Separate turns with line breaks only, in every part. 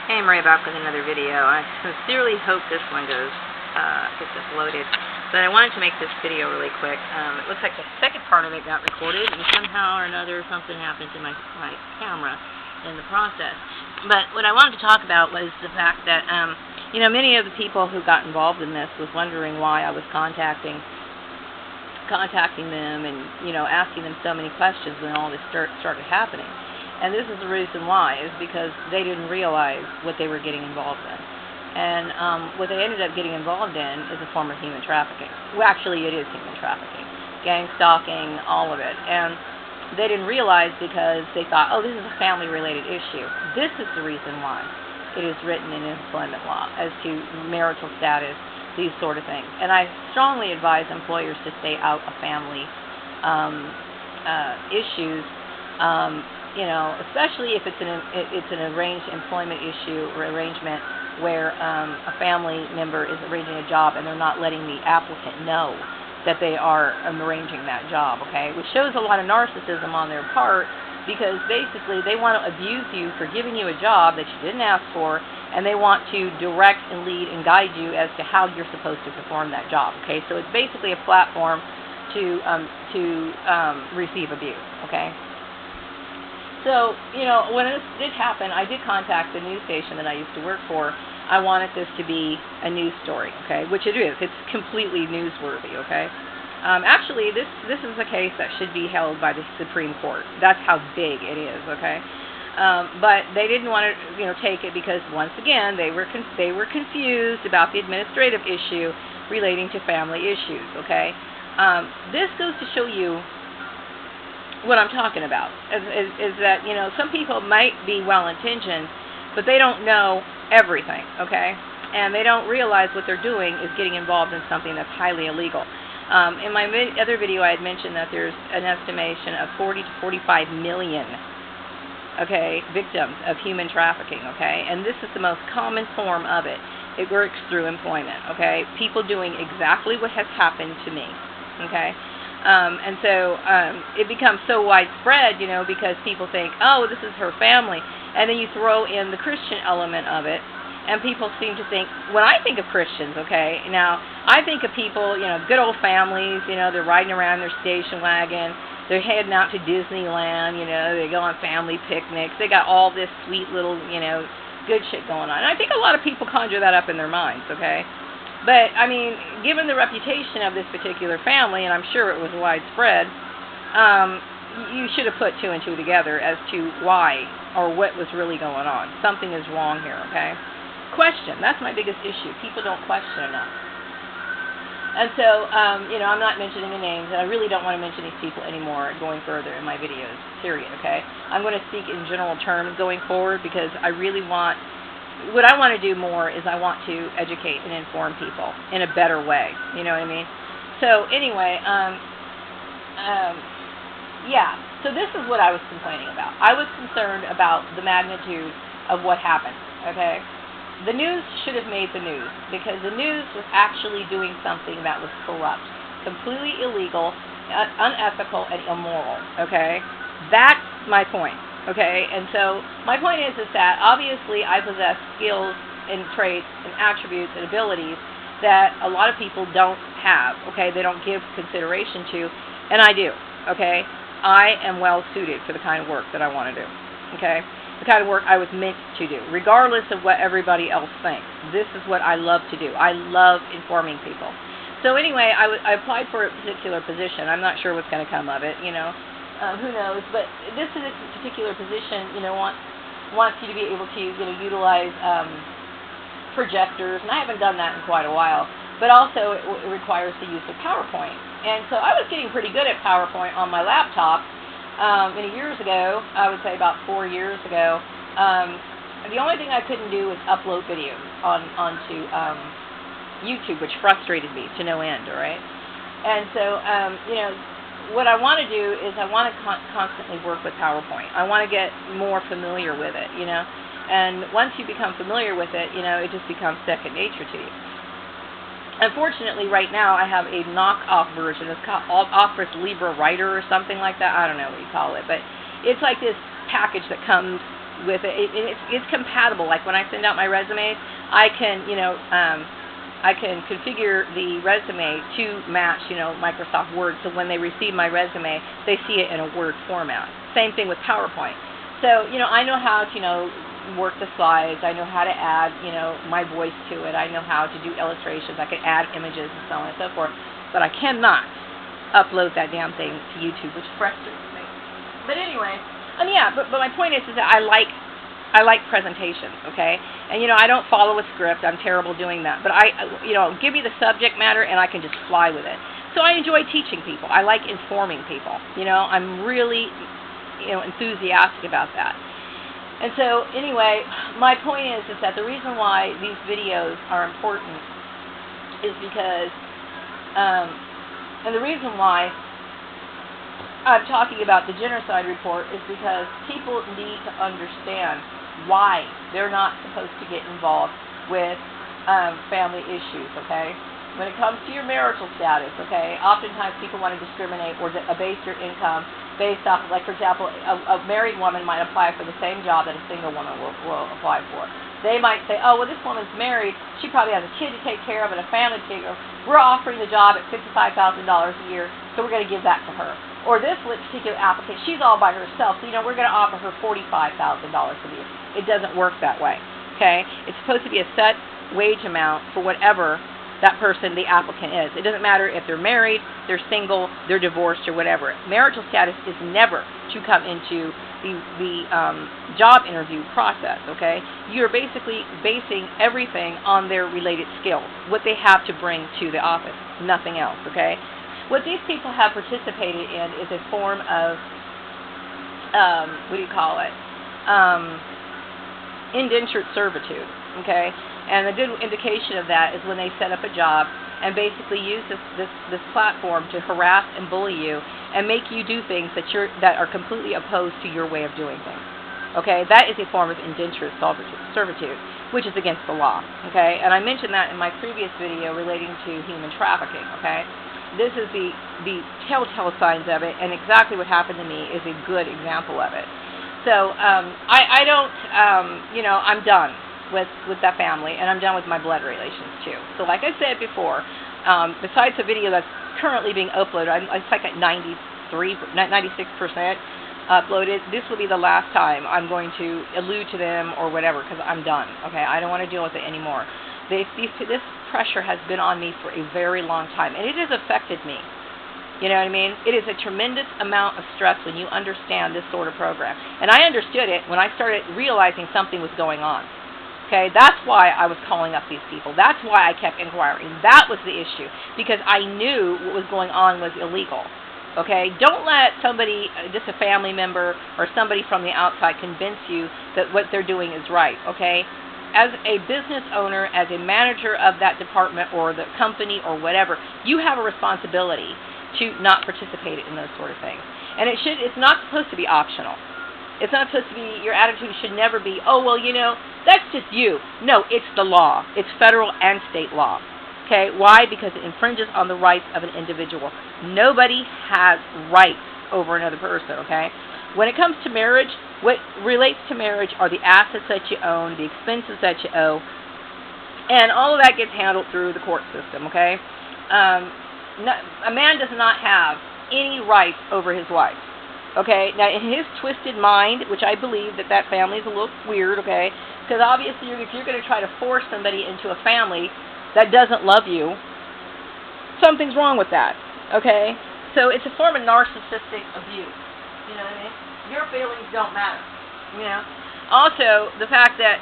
Hey, I'm Ray back with another video. I sincerely hope this one gets uploaded. But I wanted to make this video really quick. It looks like the second part of it got recorded, and somehow or another something happened to my camera in the process. But what I wanted to talk about was the fact that, many of the people who got involved in this was wondering why I was contacting them and, asking them so many questions when all this started happening. And this is the reason why, is because they didn't realize what they were getting involved in. And what they ended up getting involved in is a form of human trafficking. Well, actually, it is human trafficking. Gang stalking, all of it. And they didn't realize because they thought, oh, this is a family-related issue. This is the reason why it is written in employment law as to marital status, these sort of things. And I strongly advise employers to stay out of family issues, especially if it's an arranged employment issue or arrangement where a family member is arranging a job and they're not letting the applicant know that they are arranging that job, okay? Which shows a lot of narcissism on their part, because basically they want to abuse you for giving you a job that you didn't ask for, and they want to direct and lead and guide you as to how you're supposed to perform that job, okay? So it's basically a platform to receive abuse, okay? So, when this did happen, I did contact the news station that I used to work for. I wanted this to be a news story, okay, which it is. It's completely newsworthy, okay. Actually, this is a case that should be held by the Supreme Court. That's how big it is, okay. But they didn't want to, take it because, once again, they were confused about the administrative issue relating to family issues, okay. This goes to show you what I'm talking about, is that, some people might be well-intentioned, but they don't know everything, okay? And they don't realize what they're doing is getting involved in something that's highly illegal. In my other video, I had mentioned that there's an estimation of 40 to 45 million, okay, victims of human trafficking, okay? And this is the most common form of it. It works through employment, okay? People doing exactly what has happened to me, okay? And so it becomes so widespread, because people think, oh, this is her family. And then you throw in the Christian element of it, and people seem to think, when I think of Christians, okay, now, I think of people, good old families, they're riding around their station wagon, they're heading out to Disneyland, they go on family picnics, they got all this sweet little, good shit going on. And I think a lot of people conjure that up in their minds, okay? But, given the reputation of this particular family, and I'm sure it was widespread, you should have put two and two together as to why or what was really going on. Something is wrong here, okay? Question. That's my biggest issue. People don't question enough. And so, I'm not mentioning the names, and I really don't want to mention these people anymore going further in my videos, period, okay? I'm going to speak in general terms going forward because I really want... What I want to do more is I want to educate and inform people in a better way. You know what I mean? So anyway, so this is what I was complaining about. I was concerned about the magnitude of what happened, okay? The news should have made the news because the news was actually doing something that was corrupt, completely illegal, unethical, and immoral, okay? That's my point. Okay, and so my point is that obviously I possess skills and traits and attributes and abilities that a lot of people don't have, okay, they don't give consideration to, and I do, okay. I am well suited for the kind of work that I want to do, okay, the kind of work I was meant to do, regardless of what everybody else thinks. This is what I love to do. I love informing people. So anyway, I applied for a particular position. I'm not sure what's going to come of it, who knows, but this is a particular position, wants you to be able to, utilize projectors, and I haven't done that in quite a while, but also it requires the use of PowerPoint. And so I was getting pretty good at PowerPoint on my laptop many years ago, I would say about 4 years ago. The only thing I couldn't do was upload videos onto YouTube, which frustrated me to no end, all right? And so, what I want to do is I want to constantly work with PowerPoint. I want to get more familiar with it, And once you become familiar with it, it just becomes second nature to you. Unfortunately, right now, I have a knockoff version. It's called Office Libre Writer or something like that. I don't know what you call it. But it's like this package that comes with it. It's compatible. Like when I send out my resumes, I can, I can configure the resume to match, Microsoft Word. So when they receive my resume, they see it in a Word format. Same thing with PowerPoint. So, I know how to, work the slides. I know how to add, my voice to it. I know how to do illustrations. I can add images and so on and so forth. But I cannot upload that damn thing to YouTube, which frustrates me. But anyway, but my point is that I like presentations, okay? And, I don't follow a script. I'm terrible doing that. But give me the subject matter and I can just fly with it. So I enjoy teaching people. I like informing people. I'm really, enthusiastic about that. And so, anyway, my point is that the reason why these videos are important is because, and the reason why I'm talking about the genocide report is because people need to understand why they're not supposed to get involved with family issues, okay? When it comes to your marital status, okay, oftentimes people want to discriminate or abase your income based off of, like, for example, a married woman might apply for the same job that a single woman will apply for. They might say, oh, well, this woman's married. She probably has a kid to take care of and a family to take care of. We're offering the job at $55,000 a year, so we're going to give that to her. Or this particular applicant, she's all by herself, so, we're going to offer her $45,000 a year. It doesn't work that way, okay? It's supposed to be a set wage amount for whatever that person, the applicant, is. It doesn't matter if they're married, they're single, they're divorced, or whatever. Marital status is never to come into the job interview process, okay? You're basically basing everything on their related skills, what they have to bring to the office, nothing else, okay? What these people have participated in is a form of, indentured servitude, okay? And a good indication of that is when they set up a job and basically use this platform to harass and bully you and make you do things that are completely opposed to your way of doing things. Okay, that is a form of indentured servitude, which is against the law. Okay, and I mentioned that in my previous video relating to human trafficking. Okay, this is the telltale signs of it, and exactly what happened to me is a good example of it. So I don't, I'm done with that family, and I'm done with my blood relations too. So like I said before, besides the video that's currently being uploaded, it's like at 96% uploaded. This will be the last time I'm going to allude to them or whatever, because I'm done. Okay, I don't want to deal with it anymore. This pressure has been on me for a very long time, and it has affected me. You know what I mean? It is a tremendous amount of stress when you understand this sort of program. And I understood it when I started realizing something was going on. Okay, that's why I was calling up these people. That's why I kept inquiring. That was the issue, because I knew what was going on was illegal. Okay, don't let somebody, just a family member or somebody from the outside, convince you that what they're doing is right. Okay, as a business owner, as a manager of that department or the company or whatever, you have a responsibility to not participate in those sort of things. And it's not supposed to be optional. It's not supposed to be, your attitude should never be, oh, well, that's just you. No, it's the law. It's federal and state law. Okay, why? Because it infringes on the rights of an individual. Nobody has rights over another person, okay? When it comes to marriage, what relates to marriage are the assets that you own, the expenses that you owe, and all of that gets handled through the court system, okay? A man does not have any rights over his wife. Okay, now in his twisted mind, which I believe that family is a little weird, okay, because obviously if you're going to try to force somebody into a family that doesn't love you, something's wrong with that, okay? So it's a form of narcissistic abuse, you know what I mean? Your feelings don't matter, Also, the fact that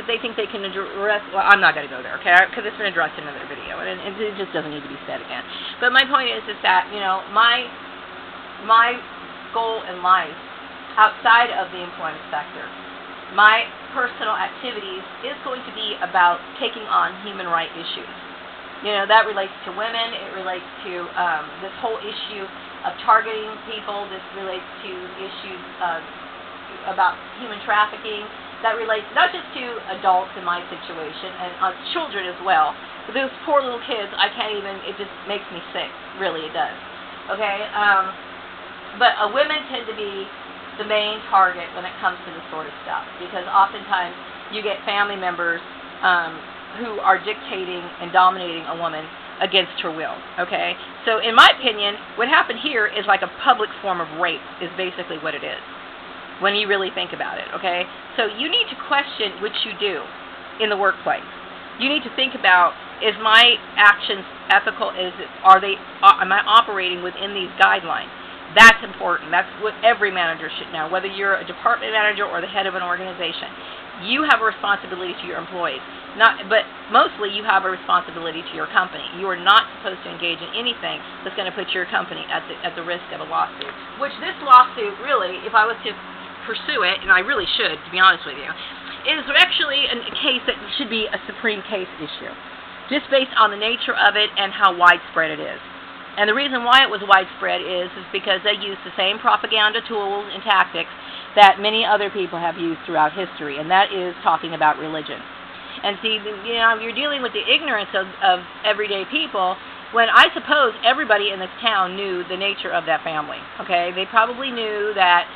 they think they can address, well, I'm not going to go there, okay, because it's been addressed in another video, and it just doesn't need to be said again. But my point is that, my goal in life, outside of the employment sector, my personal activities is going to be about taking on human rights issues. That relates to women. It relates to this whole issue of targeting people. This relates to issues about human trafficking. That relates not just to adults in my situation, and children as well. But those poor little kids, it just makes me sick. Really, it does. Okay? But women tend to be the main target when it comes to this sort of stuff, because oftentimes you get family members who are dictating and dominating a woman against her will, okay? So in my opinion, what happened here is like a public form of rape is basically what it is, when you really think about it, okay? So you need to question what you do in the workplace. You need to think about, is my actions ethical? Am I operating within these guidelines? That's important. That's what every manager should know, whether you're a department manager or the head of an organization. You have a responsibility to your employees, but mostly you have a responsibility to your company. You are not supposed to engage in anything that's going to put your company at the risk of a lawsuit, which this lawsuit really, if I was to pursue it, and I really should, to be honest with you, is actually a case that should be a Supreme case issue, just based on the nature of it and how widespread it is. And the reason why it was widespread is because they used the same propaganda tools and tactics that many other people have used throughout history, and that is talking about religion. And see, you're dealing with the ignorance of everyday people, when I suppose everybody in this town knew the nature of that family, okay? They probably knew that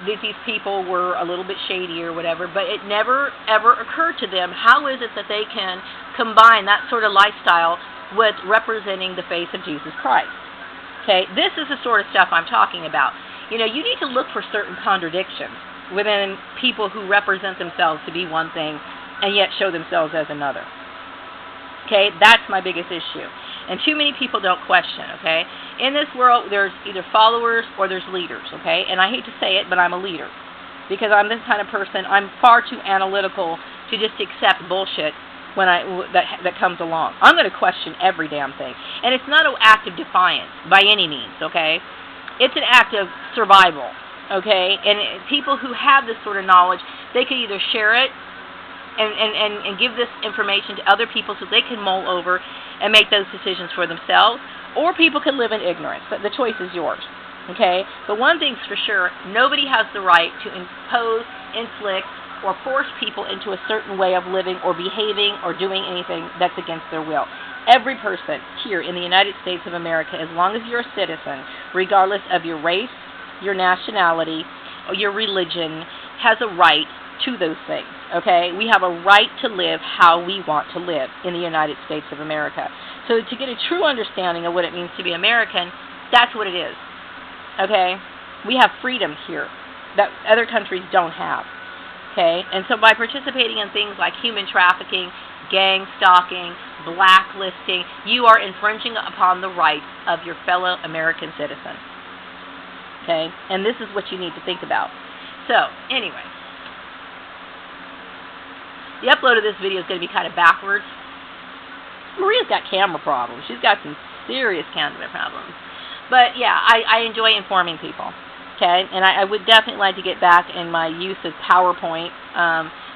these people were a little bit shady or whatever, but it never, ever occurred to them, how is it that they can combine that sort of lifestyle with representing the face of Jesus Christ? Okay, this is the sort of stuff I'm talking about. You need to look for certain contradictions within people who represent themselves to be one thing and yet show themselves as another. Okay, that's my biggest issue. And too many people don't question, okay? In this world, there's either followers or there's leaders, okay? And I hate to say it, but I'm a leader. Because I'm this kind of person, I'm far too analytical to just accept bullshit when that comes along. I'm going to question every damn thing. And it's not an act of defiance by any means, okay? It's an act of survival, okay? And people who have this sort of knowledge, they can either share it and give this information to other people so they can mull over and make those decisions for themselves, or people can live in ignorance. But the choice is yours, okay? But one thing's for sure, nobody has the right to impose, inflict, or force people into a certain way of living or behaving or doing anything that's against their will. Every person here in the United States of America, as long as you're a citizen, regardless of your race, your nationality, or your religion, has a right to those things, okay? We have a right to live how we want to live in the United States of America. So to get a true understanding of what it means to be American, that's what it is, okay? We have freedom here that other countries don't have, okay? And so by participating in things like human trafficking, gang stalking, blacklisting, you are infringing upon the rights of your fellow American citizen, okay? And this is what you need to think about. So, anyway, the upload of this video is going to be kind of backwards. Maria's got camera problems. She's got some serious camera problems. But, yeah, I enjoy informing people, okay? And I would definitely like to get back in my use of PowerPoint.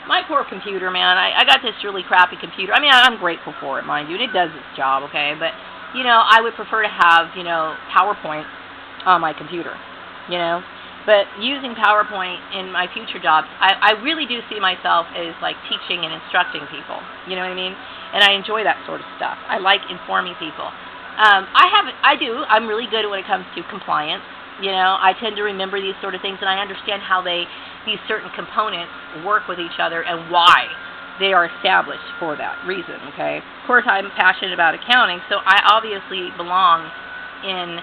My poor computer, man, I got this really crappy computer. I mean, I'm grateful for it, mind you, and it does its job, okay? But, I would prefer to have, PowerPoint on my computer, But using PowerPoint in my future jobs, I really do see myself as like teaching and instructing people. You know what I mean? And I enjoy that sort of stuff. I like informing people. I'm really good when it comes to compliance. I tend to remember these sort of things, and I understand how these certain components work with each other and why they are established for that reason. Okay. Of course, I'm passionate about accounting, so I obviously belong in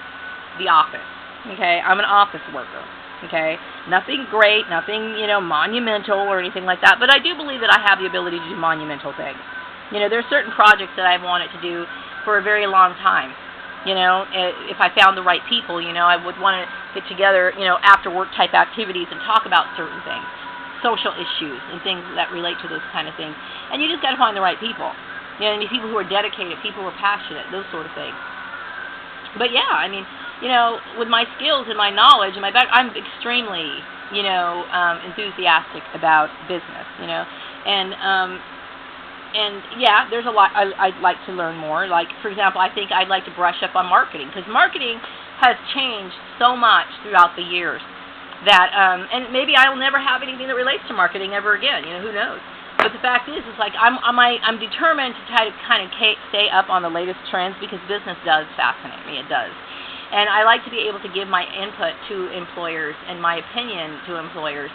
the office. Okay. I'm an office worker. Okay, nothing great, nothing, monumental or anything like that, but I do believe that I have the ability to do monumental things. There's certain projects that I've wanted to do for a very long time. If I found the right people, I would want to get together, after work type activities and talk about certain things, social issues and things that relate to those kind of things. And you just got to find the right people. People who are dedicated, people who are passionate, those sort of things. But yeah, with my skills and my knowledge and my background, I'm extremely, enthusiastic about business, and yeah, there's a lot I'd like to learn more. Like, for example, I think I'd like to brush up on marketing, because marketing has changed so much throughout the years that, and maybe I will never have anything that relates to marketing ever again. Who knows? But the fact is like I'm determined to try to kind of stay up on the latest trends, because business does fascinate me. It does. And I like to be able to give my input to employers and my opinion to employers,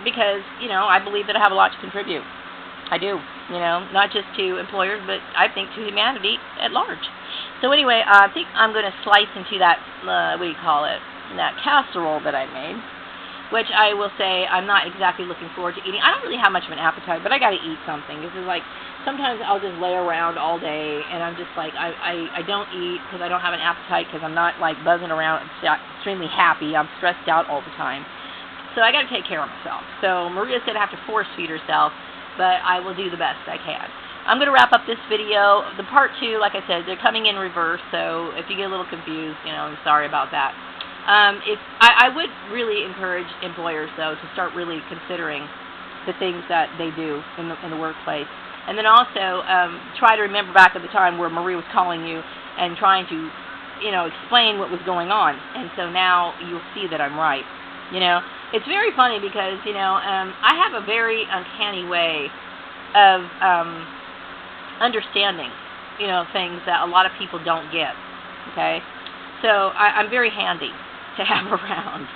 because, I believe that I have a lot to contribute. I do, not just to employers, but I think to humanity at large. So anyway, I think I'm going to slice into that, that casserole that I made, which I will say I'm not exactly looking forward to eating. I don't really have much of an appetite, but I got to eat something. This is like, sometimes I'll just lay around all day, and I'm just like, I don't eat because I don't have an appetite, because I'm not like buzzing around extremely happy. I'm stressed out all the time. So I got to take care of myself. So Maria said I have to force feed herself, but I will do the best I can. I'm going to wrap up this video. The part 2, like I said, they're coming in reverse, so if you get a little confused, I'm sorry about that. I would really encourage employers, though, to start really considering the things that they do in the workplace. And then also try to remember back at the time where Marie was calling you and trying to, explain what was going on. And so now you'll see that I'm right. It's very funny because, I have a very uncanny way of understanding, things that a lot of people don't get, okay? So I'm very handy to have around.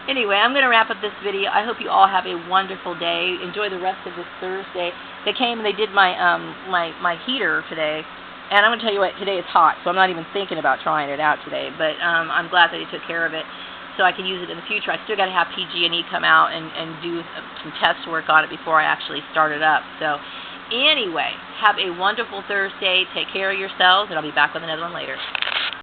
Anyway, I'm going to wrap up this video. I hope you all have a wonderful day. Enjoy the rest of this Thursday. They came and they did my my heater today, and I'm going to tell you what, today it's hot, so I'm not even thinking about trying it out today, but I'm glad that they took care of it so I can use it in the future. I still got to have PG&E come out and do some test work on it before I actually start it up. So anyway, have a wonderful Thursday. Take care of yourselves, and I'll be back with another one later.